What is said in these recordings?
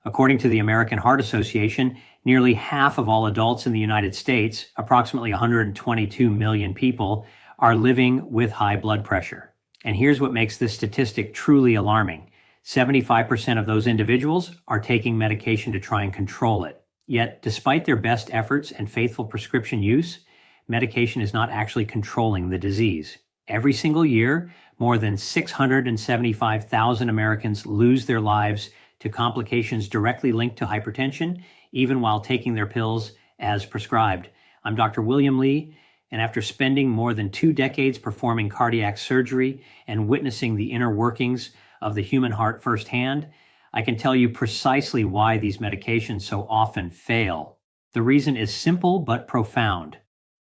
According to the American Heart Association, nearly half of all adults in the United States, approximately 122 million people, are living with high blood pressure. And here's what makes this statistic truly alarming. 75% of those individuals are taking medication to try and control it. Yet, despite their best efforts and faithful prescription use, medication is not actually controlling the disease. Every single year, more than 675,000 Americans lose their lives to complications directly linked to hypertension, even while taking their pills as prescribed. I'm Dr. William Lee, and after spending more than 2 decades performing cardiac surgery and witnessing the inner workings of the human heart firsthand, I can tell you precisely why these medications so often fail. The reason is simple but profound.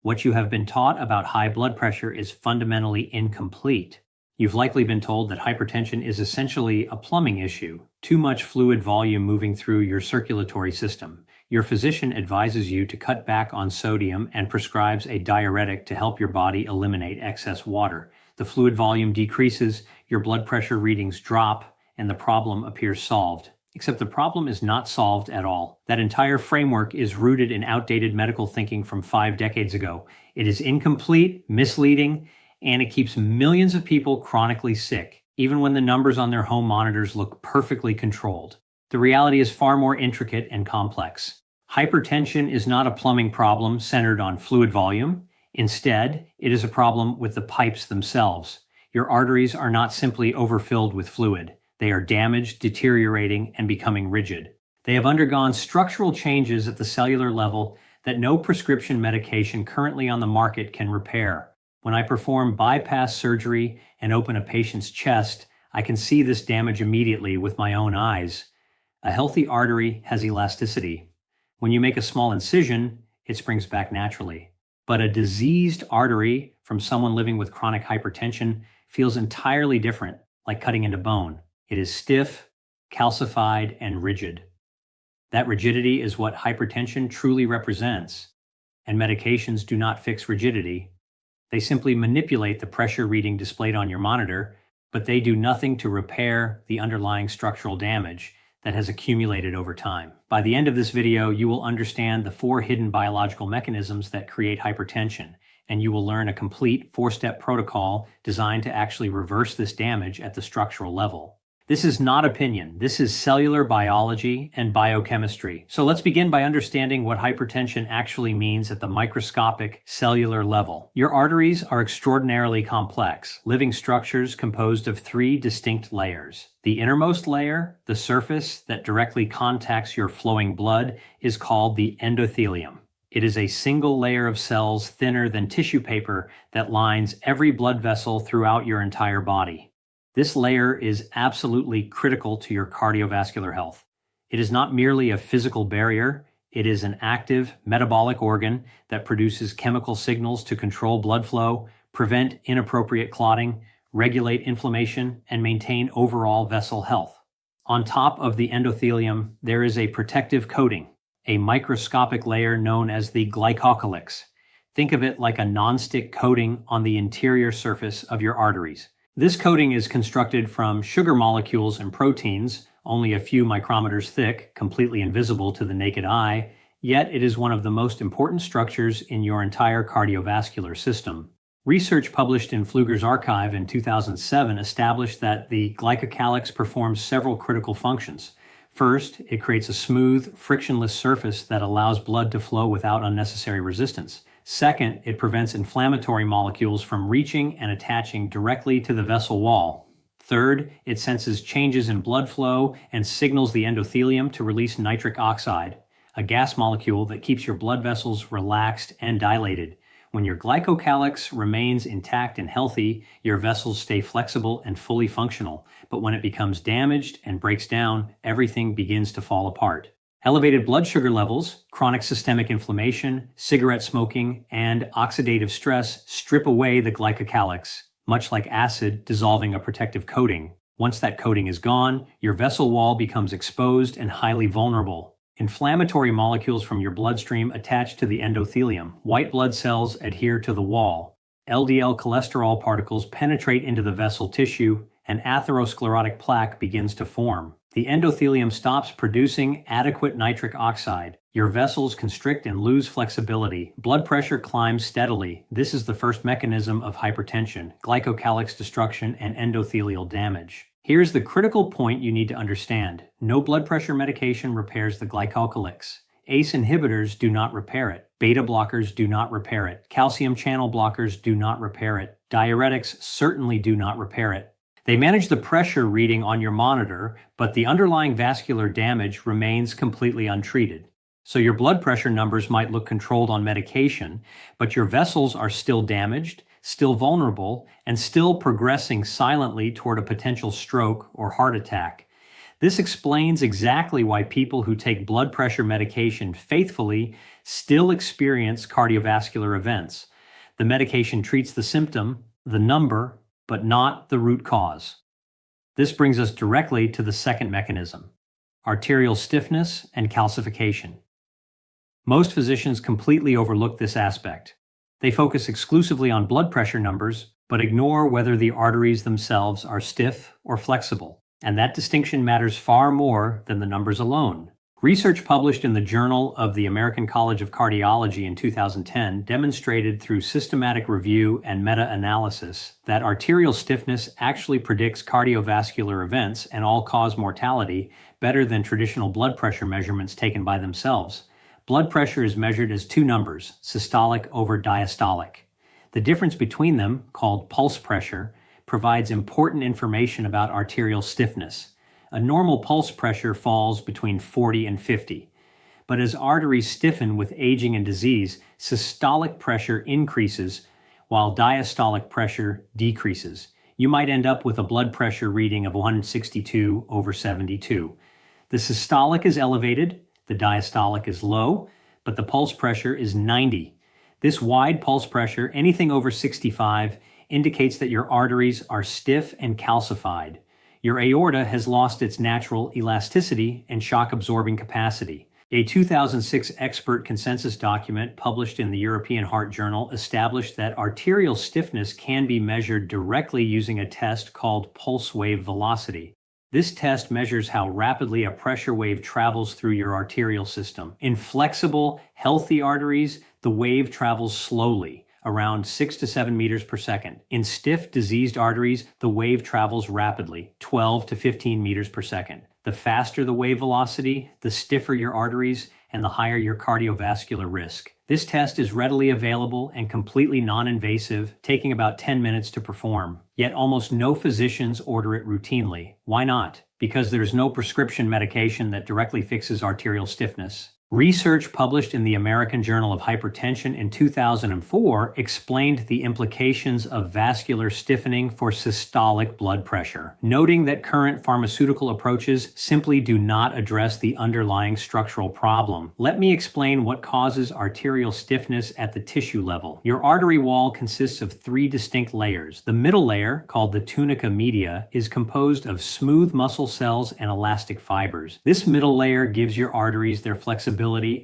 What you have been taught about high blood pressure is fundamentally incomplete. You've likely been told that hypertension is essentially a plumbing issue, too much fluid volume moving through your circulatory system. Your physician advises you to cut back on sodium and prescribes a diuretic to help your body eliminate excess water. The fluid volume decreases, your blood pressure readings drop, and the problem appears solved. Except the problem is not solved at all. That entire framework is rooted in outdated medical thinking from 5 decades ago. It is incomplete, misleading, and it keeps millions of people chronically sick, even when the numbers on their home monitors look perfectly controlled. The reality is far more intricate and complex. Hypertension is not a plumbing problem centered on fluid volume. Instead, it is a problem with the pipes themselves. Your arteries are not simply overfilled with fluid. They are damaged, deteriorating, and becoming rigid. They have undergone structural changes at the cellular level that no prescription medication currently on the market can repair. When I perform bypass surgery and open a patient's chest, I can see this damage immediately with my own eyes. A healthy artery has elasticity. When you make a small incision, it springs back naturally. But a diseased artery from someone living with chronic hypertension feels entirely different, like cutting into bone. It is stiff, calcified, and rigid. That rigidity is what hypertension truly represents, and medications do not fix rigidity. They simply manipulate the pressure reading displayed on your monitor, but they do nothing to repair the underlying structural damage that has accumulated over time. By the end of this video, you will understand the 4 hidden biological mechanisms that create hypertension, and you will learn a complete 4-step protocol designed to actually reverse this damage at the structural level. This is not opinion. This is cellular biology and biochemistry. So let's begin by understanding what hypertension actually means at the microscopic cellular level. Your arteries are extraordinarily complex, living structures composed of 3 distinct layers. The innermost layer, the surface that directly contacts your flowing blood, is called the endothelium. It is a single layer of cells thinner than tissue paper that lines every blood vessel throughout your entire body. This layer is absolutely critical to your cardiovascular health. It is not merely a physical barrier, it is an active metabolic organ that produces chemical signals to control blood flow, prevent inappropriate clotting, regulate inflammation, and maintain overall vessel health. On top of the endothelium, there is a protective coating, a microscopic layer known as the glycocalyx. Think of it like a nonstick coating on the interior surface of your arteries. This coating is constructed from sugar molecules and proteins, only a few micrometers thick, completely invisible to the naked eye, yet it is one of the most important structures in your entire cardiovascular system. Research published in Pfluger's archive in 2007 established that the glycocalyx performs several critical functions. First, it creates a smooth, frictionless surface that allows blood to flow without unnecessary resistance. Second, it prevents inflammatory molecules from reaching and attaching directly to the vessel wall. Third, it senses changes in blood flow and signals the endothelium to release nitric oxide, a gas molecule that keeps your blood vessels relaxed and dilated. When your glycocalyx remains intact and healthy, your vessels stay flexible and fully functional. But when it becomes damaged and breaks down, everything begins to fall apart. Elevated blood sugar levels, chronic systemic inflammation, cigarette smoking, and oxidative stress strip away the glycocalyx, much like acid dissolving a protective coating. Once that coating is gone, your vessel wall becomes exposed and highly vulnerable. Inflammatory molecules from your bloodstream attach to the endothelium. White blood cells adhere to the wall. LDL cholesterol particles penetrate into the vessel tissue, and atherosclerotic plaque begins to form. The endothelium stops producing adequate nitric oxide. Your vessels constrict and lose flexibility. Blood pressure climbs steadily. This is the first mechanism of hypertension, glycocalyx destruction, and endothelial damage. Here's the critical point you need to understand. No blood pressure medication repairs the glycocalyx. ACE inhibitors do not repair it. Beta blockers do not repair it. Calcium channel blockers do not repair it. Diuretics certainly do not repair it. They manage the pressure reading on your monitor, but the underlying vascular damage remains completely untreated. So your blood pressure numbers might look controlled on medication, but your vessels are still damaged, still vulnerable, and still progressing silently toward a potential stroke or heart attack. This explains exactly why people who take blood pressure medication faithfully still experience cardiovascular events. The medication treats the symptom, the number, but not the root cause. This brings us directly to the second mechanism: arterial stiffness and calcification. Most physicians completely overlook this aspect. They focus exclusively on blood pressure numbers, but ignore whether the arteries themselves are stiff or flexible. And that distinction matters far more than the numbers alone. Research published in the Journal of the American College of Cardiology in 2010 demonstrated through systematic review and meta-analysis that arterial stiffness actually predicts cardiovascular events and all-cause mortality better than traditional blood pressure measurements taken by themselves. Blood pressure is measured as two numbers, systolic over diastolic. The difference between them, called pulse pressure, provides important information about arterial stiffness. A normal pulse pressure falls between 40 and 50. But as arteries stiffen with aging and disease, systolic pressure increases while diastolic pressure decreases. You might end up with a blood pressure reading of 162 over 72. The systolic is elevated, the diastolic is low, but the pulse pressure is 90. This wide pulse pressure, anything over 65, indicates that your arteries are stiff and calcified. Your aorta has lost its natural elasticity and shock-absorbing capacity. A 2006 expert consensus document published in the European Heart Journal established that arterial stiffness can be measured directly using a test called pulse wave velocity. This test measures how rapidly a pressure wave travels through your arterial system. In flexible, healthy arteries, the wave travels slowly, around 6 to 7 meters per second. In stiff, diseased arteries, the wave travels rapidly, 12 to 15 meters per second. The faster the wave velocity, the stiffer your arteries, and the higher your cardiovascular risk. This test is readily available and completely non-invasive, taking about 10 minutes to perform. Yet almost no physicians order it routinely. Why not? Because there's no prescription medication that directly fixes arterial stiffness. Research published in the American Journal of Hypertension in 2004 explained the implications of vascular stiffening for systolic blood pressure, noting that current pharmaceutical approaches simply do not address the underlying structural problem. Let me explain what causes arterial stiffness at the tissue level. Your artery wall consists of three distinct layers. The middle layer, called the tunica media, is composed of smooth muscle cells and elastic fibers. This middle layer gives your arteries their flexibility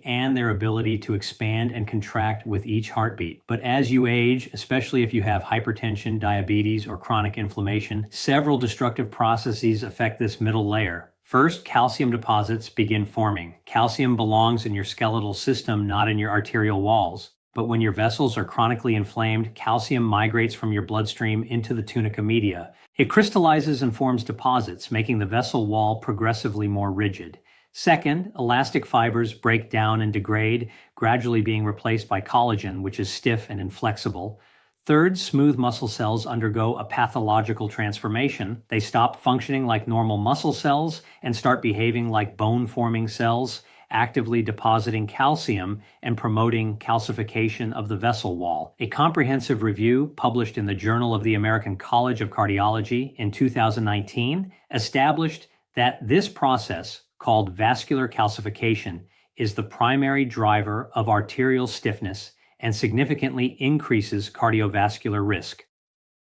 and their ability to expand and contract with each heartbeat. But as you age, especially if you have hypertension, diabetes, or chronic inflammation, several destructive processes affect this middle layer. First, calcium deposits begin forming. Calcium belongs in your skeletal system, not in your arterial walls. But when your vessels are chronically inflamed, calcium migrates from your bloodstream into the tunica media. It crystallizes and forms deposits, making the vessel wall progressively more rigid. Second, elastic fibers break down and degrade, gradually being replaced by collagen, which is stiff and inflexible. Third, smooth muscle cells undergo a pathological transformation. They stop functioning like normal muscle cells and start behaving like bone-forming cells, actively depositing calcium and promoting calcification of the vessel wall. A comprehensive review published in the Journal of the American College of Cardiology in 2019 established that this process, called vascular calcification, is the primary driver of arterial stiffness and significantly increases cardiovascular risk.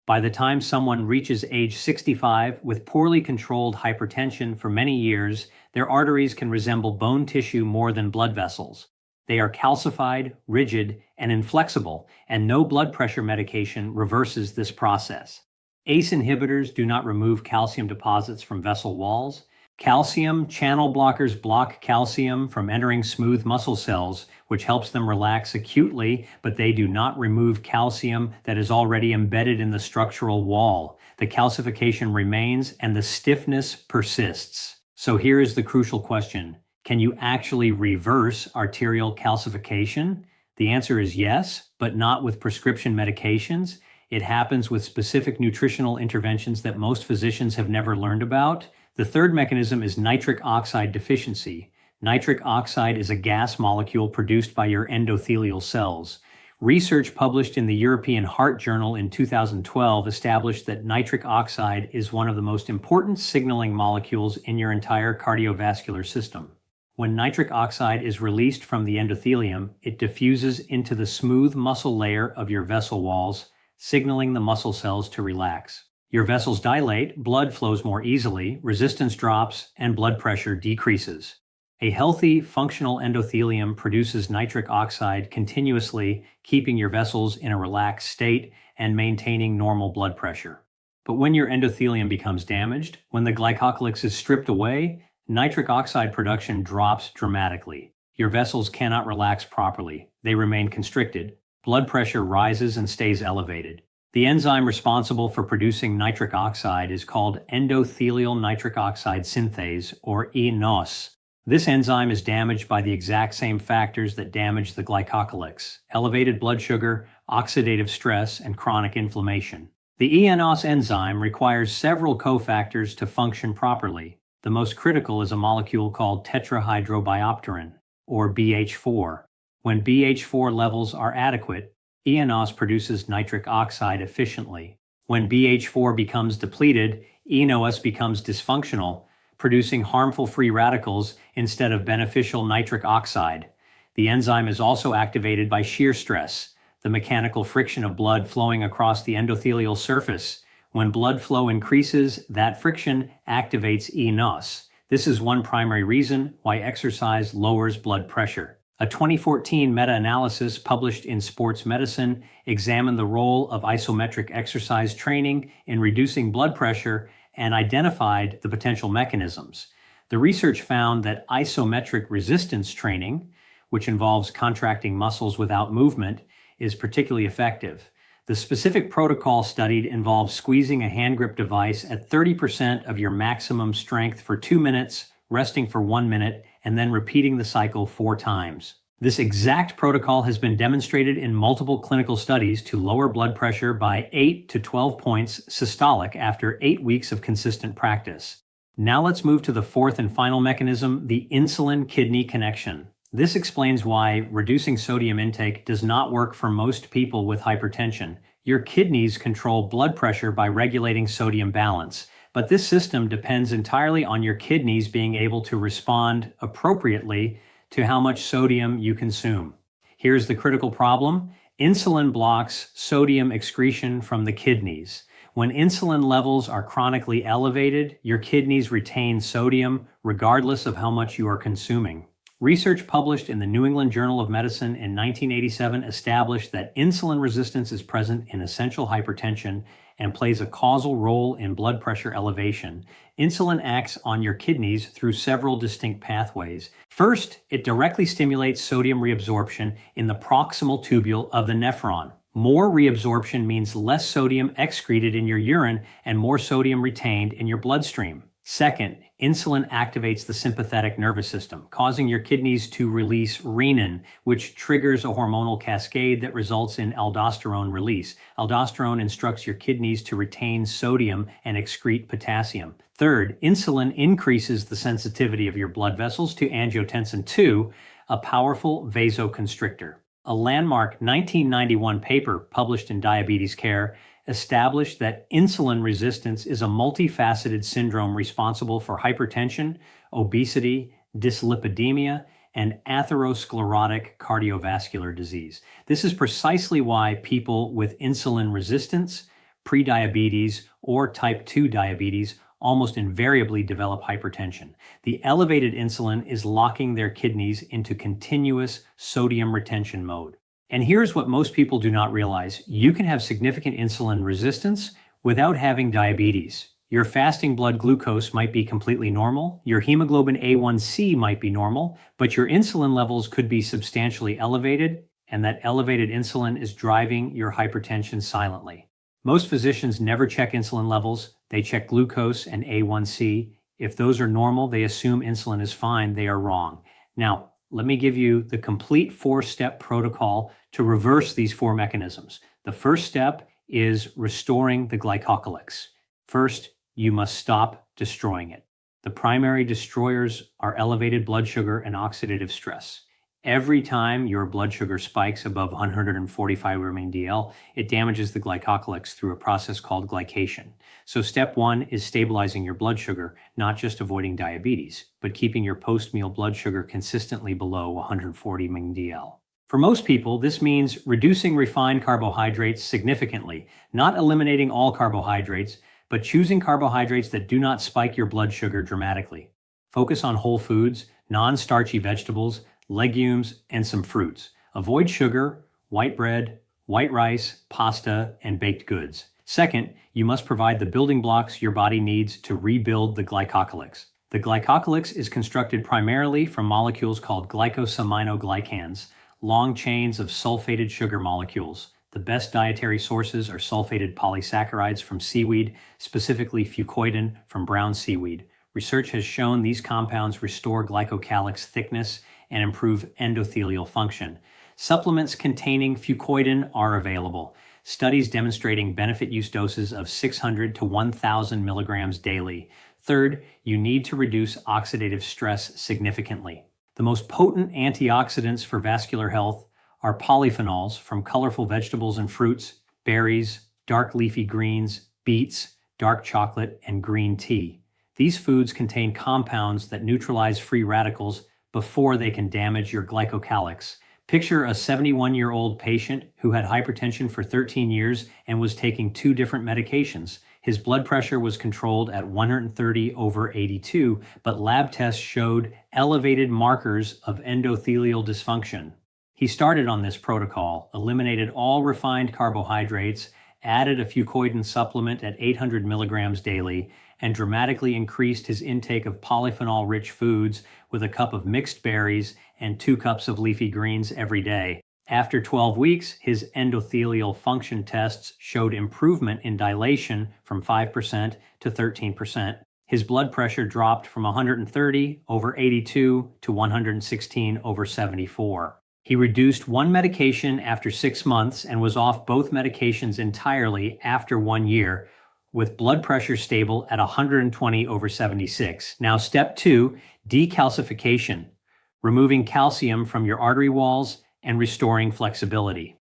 By the time someone reaches age 65 with poorly controlled hypertension for many years, their arteries can resemble bone tissue more than blood vessels. They are calcified, rigid, and inflexible, and no blood pressure medication reverses this process. ACE inhibitors do not remove calcium deposits from vessel walls, Calcium channel blockers block calcium from entering smooth muscle cells, which helps them relax acutely, but they do not remove calcium that is already embedded in the structural wall. The calcification remains and the stiffness persists. So here is the crucial question. Can you actually reverse arterial calcification? The answer is yes, but not with prescription medications. It happens with specific nutritional interventions that most physicians have never learned about. The third mechanism is nitric oxide deficiency. Nitric oxide is a gas molecule produced by your endothelial cells. Research published in the European Heart Journal in 2012 established that nitric oxide is one of the most important signaling molecules in your entire cardiovascular system. When nitric oxide is released from the endothelium, it diffuses into the smooth muscle layer of your vessel walls, signaling the muscle cells to relax. Your vessels dilate, blood flows more easily, resistance drops, and blood pressure decreases. A healthy, functional endothelium produces nitric oxide continuously, keeping your vessels in a relaxed state and maintaining normal blood pressure. But when your endothelium becomes damaged, when the glycocalyx is stripped away, nitric oxide production drops dramatically. Your vessels cannot relax properly. They remain constricted. Blood pressure rises and stays elevated. The enzyme responsible for producing nitric oxide is called endothelial nitric oxide synthase, or eNOS. This enzyme is damaged by the exact same factors that damage the glycocalyx: elevated blood sugar, oxidative stress, and chronic inflammation. The eNOS enzyme requires several cofactors to function properly. The most critical is a molecule called tetrahydrobiopterin, or BH4. When BH4 levels are adequate, eNOS produces nitric oxide efficiently. When BH4 becomes depleted, eNOS becomes dysfunctional, producing harmful free radicals instead of beneficial nitric oxide. The enzyme is also activated by shear stress, the mechanical friction of blood flowing across the endothelial surface. When blood flow increases, that friction activates eNOS. This is one primary reason why exercise lowers blood pressure. A 2014 meta-analysis published in Sports Medicine examined the role of isometric exercise training in reducing blood pressure and identified the potential mechanisms. The research found that isometric resistance training, which involves contracting muscles without movement, is particularly effective. The specific protocol studied involves squeezing a hand grip device at 30% of your maximum strength for 2 minutes, resting for 1 minute, and then repeating the cycle 4 times. This exact protocol has been demonstrated in multiple clinical studies to lower blood pressure by 8 to 12 points systolic after 8 weeks of consistent practice. Now let's move to the fourth and final mechanism, the insulin-kidney connection. This explains why reducing sodium intake does not work for most people with hypertension. Your kidneys control blood pressure by regulating sodium balance, but this system depends entirely on your kidneys being able to respond appropriately to how much sodium you consume. Here's the critical problem. Insulin blocks sodium excretion from the kidneys. When insulin levels are chronically elevated, your kidneys retain sodium regardless of how much you are consuming. Research published in the New England Journal of Medicine in 1987 established that insulin resistance is present in essential hypertension and plays a causal role in blood pressure elevation. Insulin acts on your kidneys through several distinct pathways. First, it directly stimulates sodium reabsorption in the proximal tubule of the nephron. More reabsorption means less sodium excreted in your urine and more sodium retained in your bloodstream. Second, insulin activates the sympathetic nervous system, causing your kidneys to release renin, which triggers a hormonal cascade that results in aldosterone release. Aldosterone instructs your kidneys to retain sodium and excrete potassium. Third, insulin increases the sensitivity of your blood vessels to angiotensin II, a powerful vasoconstrictor. A landmark 1991 paper published in Diabetes Care established that insulin resistance is a multifaceted syndrome responsible for hypertension, obesity, dyslipidemia, and atherosclerotic cardiovascular disease. This is precisely why people with insulin resistance, prediabetes, or type 2 diabetes almost invariably develop hypertension. The elevated insulin is locking their kidneys into continuous sodium retention mode. And here's what most people do not realize. You can have significant insulin resistance without having diabetes. Your fasting blood glucose might be completely normal, your hemoglobin A1C might be normal, but your insulin levels could be substantially elevated, and that elevated insulin is driving your hypertension silently. Most physicians never check insulin levels, they check glucose and A1C. If those are normal, they assume insulin is fine. They are wrong. Now, let me give you the complete 4-step protocol to reverse these 4 mechanisms. The first step is restoring the glycocalyx. First, you must stop destroying it. The primary destroyers are elevated blood sugar and oxidative stress. Every time your blood sugar spikes above 145 mg/dL, it damages the glycocalyx through a process called glycation. So step 1 is stabilizing your blood sugar, not just avoiding diabetes, but keeping your post-meal blood sugar consistently below 140 mg/dL. For most people, this means reducing refined carbohydrates significantly, not eliminating all carbohydrates, but choosing carbohydrates that do not spike your blood sugar dramatically. Focus on whole foods, non-starchy vegetables, legumes, and some fruits. Avoid sugar, white bread, white rice, pasta, and baked goods. Second, you must provide the building blocks your body needs to rebuild the glycocalyx. The glycocalyx is constructed primarily from molecules called glycosaminoglycans, long chains of sulfated sugar molecules. The best dietary sources are sulfated polysaccharides from seaweed, specifically fucoidan from brown seaweed. Research has shown these compounds restore glycocalyx thickness and improve endothelial function. Supplements containing fucoidan are available. Studies demonstrating benefit use doses of 600 to 1,000 milligrams daily. Third, you need to reduce oxidative stress significantly. The most potent antioxidants for vascular health are polyphenols from colorful vegetables and fruits, berries, dark leafy greens, beets, dark chocolate, and green tea. These foods contain compounds that neutralize free radicals before they can damage your glycocalyx. Picture a 71-year-old patient who had hypertension for 13 years and was taking 2 different medications. His blood pressure was controlled at 130/82, but lab tests showed elevated markers of endothelial dysfunction. He started on this protocol, eliminated all refined carbohydrates, added a fucoidan supplement at 800 milligrams daily, and dramatically increased his intake of polyphenol-rich foods with a cup of mixed berries and 2 cups of leafy greens every day. After 12 weeks, his endothelial function tests showed improvement in dilation from 5% to 13%. His blood pressure dropped from 130/82 to 116/74. He reduced 1 medication after 6 months and was off both medications entirely after 1 year, with blood pressure stable at 120/76. Now, step 2, decalcification, removing calcium from your artery walls and restoring flexibility.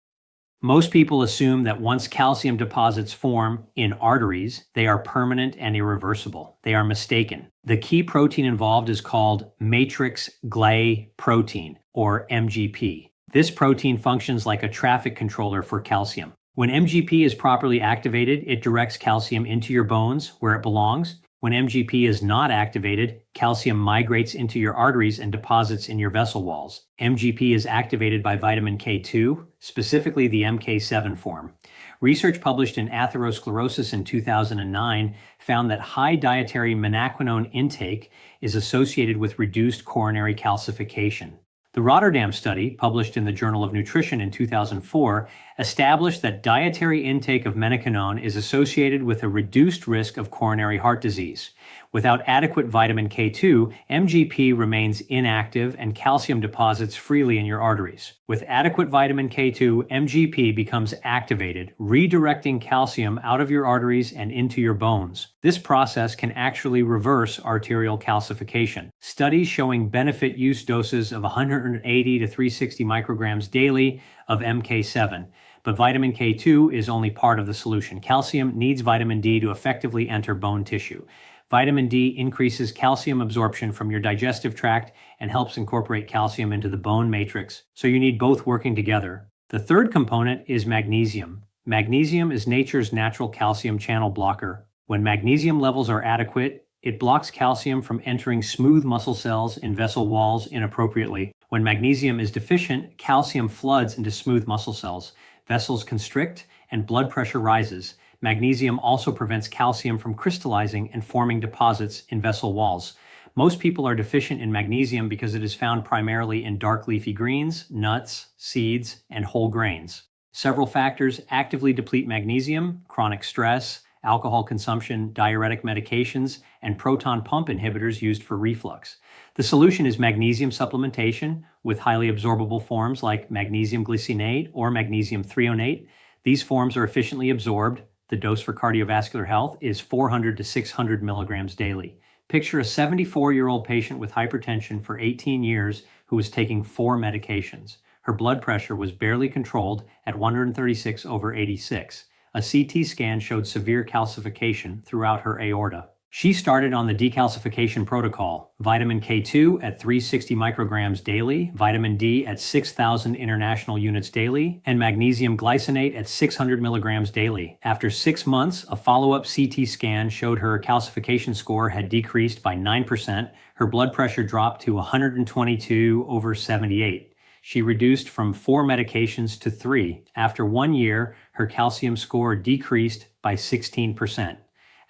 Most people assume that once calcium deposits form in arteries, they are permanent and irreversible. They are mistaken. The key protein involved is called matrix glycoprotein protein, or MGP. This protein functions like a traffic controller for calcium. When MGP is properly activated, it directs calcium into your bones where it belongs. When MGP is not activated, calcium migrates into your arteries and deposits in your vessel walls. MGP is activated by vitamin K2, specifically the MK7 form. Research published in Atherosclerosis in 2009 found that high dietary menaquinone intake is associated with reduced coronary calcification. The Rotterdam study, published in the Journal of Nutrition in 2004, established that dietary intake of menaquinone is associated with a reduced risk of coronary heart disease. Without adequate vitamin K2, MGP remains inactive and calcium deposits freely in your arteries. With adequate vitamin K2, MGP becomes activated, redirecting calcium out of your arteries and into your bones. This process can actually reverse arterial calcification. Studies showing benefit use doses of 180 to 360 micrograms daily of MK7. But vitamin K2 is only part of the solution. Calcium needs vitamin D to effectively enter bone tissue. Vitamin D increases calcium absorption from your digestive tract and helps incorporate calcium into the bone matrix, so you need both working together. The third component is magnesium. Magnesium is nature's natural calcium channel blocker. When magnesium levels are adequate, it blocks calcium from entering smooth muscle cells in vessel walls inappropriately. When magnesium is deficient, calcium floods into smooth muscle cells. Vessels constrict and blood pressure rises. Magnesium also prevents calcium from crystallizing and forming deposits in vessel walls. Most people are deficient in magnesium because it is found primarily in dark leafy greens, nuts, seeds, and whole grains. Several factors actively deplete magnesium: chronic stress, alcohol consumption, diuretic medications, and proton pump inhibitors used for reflux. The solution is magnesium supplementation with highly absorbable forms like magnesium glycinate or magnesium threonate. These forms are efficiently absorbed. The dose for cardiovascular health is 400 to 600 milligrams daily. Picture a 74-year-old patient with hypertension for 18 years who was taking 4 medications. Her blood pressure was barely controlled at 136/86. A CT scan showed severe calcification throughout her aorta. She started on the decalcification protocol: vitamin K2 at 360 micrograms daily, vitamin D at 6,000 international units daily, and magnesium glycinate at 600 milligrams daily. After 6 months, a follow-up CT scan showed her calcification score had decreased by 9%. Her blood pressure dropped to 122/78. She reduced from 4 medications to 3. After 1 year, her calcium score decreased by 16%.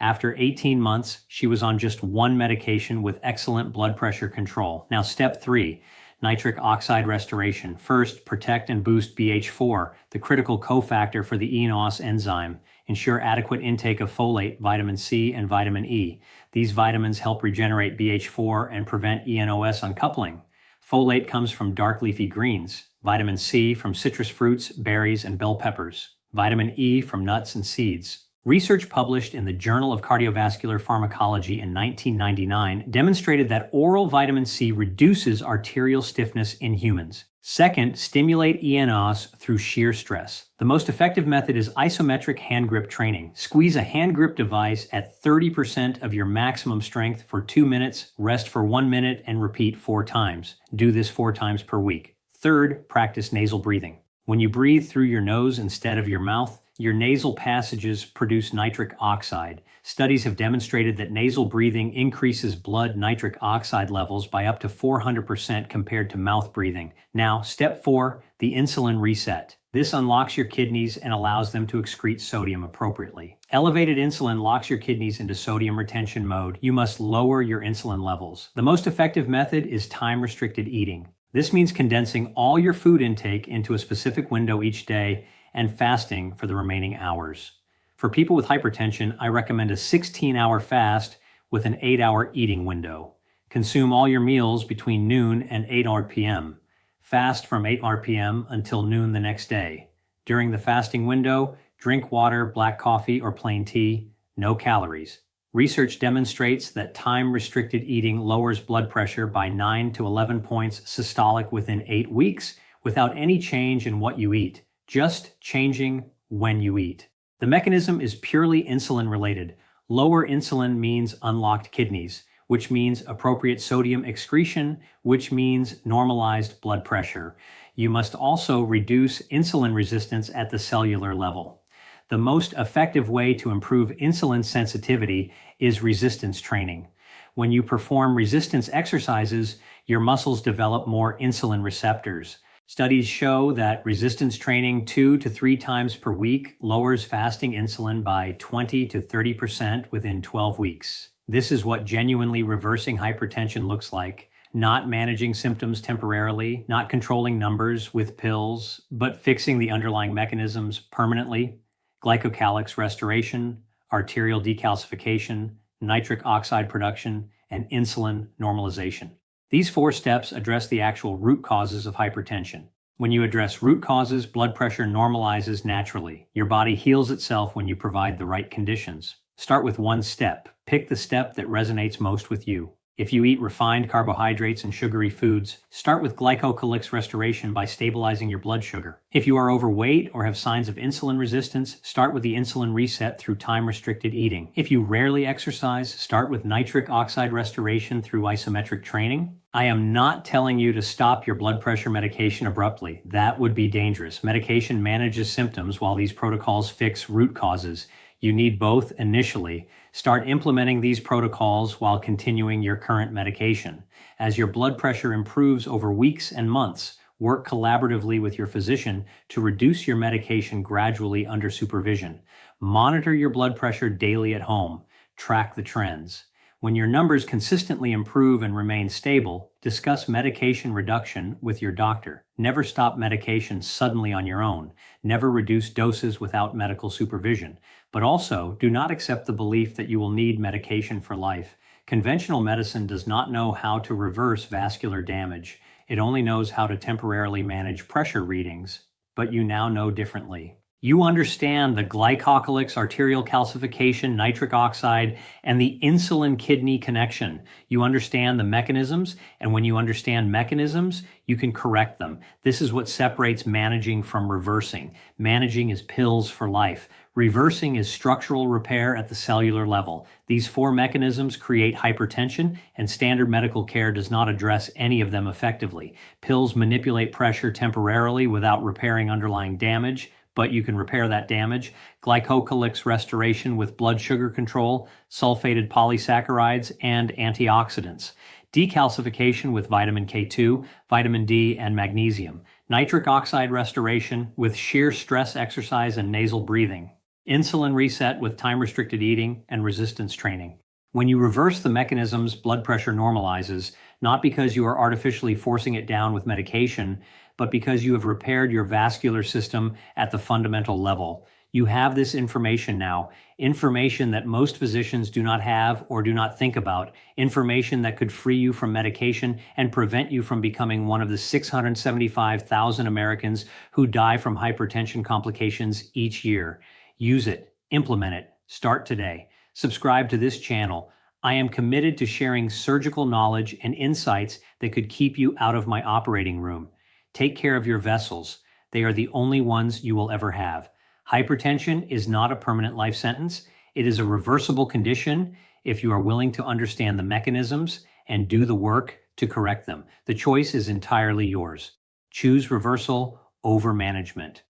After 18 months, she was on just 1 medication with excellent blood pressure control. Now, step 3, nitric oxide restoration. First, protect and boost BH4, the critical cofactor for the eNOS enzyme. Ensure adequate intake of folate, vitamin C, and vitamin E. These vitamins help regenerate BH4 and prevent eNOS uncoupling. Folate comes from dark leafy greens, vitamin C from citrus fruits, berries, and bell peppers, vitamin E from nuts and seeds. Research published in the Journal of Cardiovascular Pharmacology in 1999 demonstrated that oral vitamin C reduces arterial stiffness in humans. Second, stimulate eNOS through shear stress. The most effective method is isometric hand grip training. Squeeze a hand grip device at 30% of your maximum strength for 2 minutes, rest for 1 minute, and repeat 4 times. Do this 4 times per week. Third, practice nasal breathing. When you breathe through your nose instead of your mouth, your nasal passages produce nitric oxide. Studies have demonstrated that nasal breathing increases blood nitric oxide levels by up to 400% compared to mouth breathing. Now, step 4, the insulin reset. This unlocks your kidneys and allows them to excrete sodium appropriately. Elevated insulin locks your kidneys into sodium retention mode. You must lower your insulin levels. The most effective method is time-restricted eating. This means condensing all your food intake into a specific window each day and fasting for the remaining hours. For people with hypertension, I recommend a 16-hour fast with an 8-hour eating window. Consume all your meals between noon and 8 p.m. Fast from 8 p.m. until noon the next day. During the fasting window, drink water, black coffee, or plain tea. No calories. Research demonstrates that time-restricted eating lowers blood pressure by 9 to 11 points systolic within 8 weeks without any change in what you eat. Just changing when you eat. The mechanism is purely insulin related. Lower insulin means unlocked kidneys, which means appropriate sodium excretion, which means normalized blood pressure. You must also reduce insulin resistance at the cellular level. The most effective way to improve insulin sensitivity is resistance training. When you perform resistance exercises, your muscles develop more insulin receptors. Studies show that resistance training 2 to 3 times per week lowers fasting insulin by 20 to 30% within 12 weeks. This is what genuinely reversing hypertension looks like. Not managing symptoms temporarily, not controlling numbers with pills, but fixing the underlying mechanisms permanently. Glycocalyx restoration, arterial decalcification, nitric oxide production, and insulin normalization. These 4 steps address the actual root causes of hypertension. When you address root causes, blood pressure normalizes naturally. Your body heals itself when you provide the right conditions. Start with 1 step. Pick the step that resonates most with you. If you eat refined carbohydrates and sugary foods, start with glycocalyx restoration by stabilizing your blood sugar. If you are overweight or have signs of insulin resistance, start with the insulin reset through time-restricted eating. If you rarely exercise, start with nitric oxide restoration through isometric training. I am not telling you to stop your blood pressure medication abruptly. That would be dangerous. Medication manages symptoms while these protocols fix root causes. You need both initially. Start implementing these protocols while continuing your current medication. As your blood pressure improves over weeks and months, work collaboratively with your physician to reduce your medication gradually under supervision. Monitor your blood pressure daily at home. Track the trends. When your numbers consistently improve and remain stable, discuss medication reduction with your doctor. Never stop medication suddenly on your own. Never reduce doses without medical supervision. But also, do not accept the belief that you will need medication for life. Conventional medicine does not know how to reverse vascular damage. It only knows how to temporarily manage pressure readings. But you now know differently. You understand the glycocalyx arterial calcification, nitric oxide, and the insulin-kidney connection. You understand the mechanisms, and when you understand mechanisms, you can correct them. This is what separates managing from reversing. Managing is pills for life. Reversing is structural repair at the cellular level. These four mechanisms create hypertension, and standard medical care does not address any of them effectively. Pills manipulate pressure temporarily without repairing underlying damage, but you can repair that damage. Glycocalyx restoration with blood sugar control, sulfated polysaccharides, and antioxidants. Decalcification with vitamin K2, vitamin D, and magnesium. Nitric oxide restoration with shear stress exercise and nasal breathing. Insulin reset with time-restricted eating and resistance training. When you reverse the mechanisms, blood pressure normalizes, not because you are artificially forcing it down with medication, but because you have repaired your vascular system at the fundamental level. You have this information now, information that most physicians do not have or do not think about, information that could free you from medication and prevent you from becoming one of the 675,000 Americans who die from hypertension complications each year. Use it, implement it, start today. Subscribe to this channel. I am committed to sharing surgical knowledge and insights that could keep you out of my operating room. Take care of your vessels. They are the only ones you will ever have. Hypertension is not a permanent life sentence. It is a reversible condition if you are willing to understand the mechanisms and do the work to correct them. The choice is entirely yours. Choose reversal over management.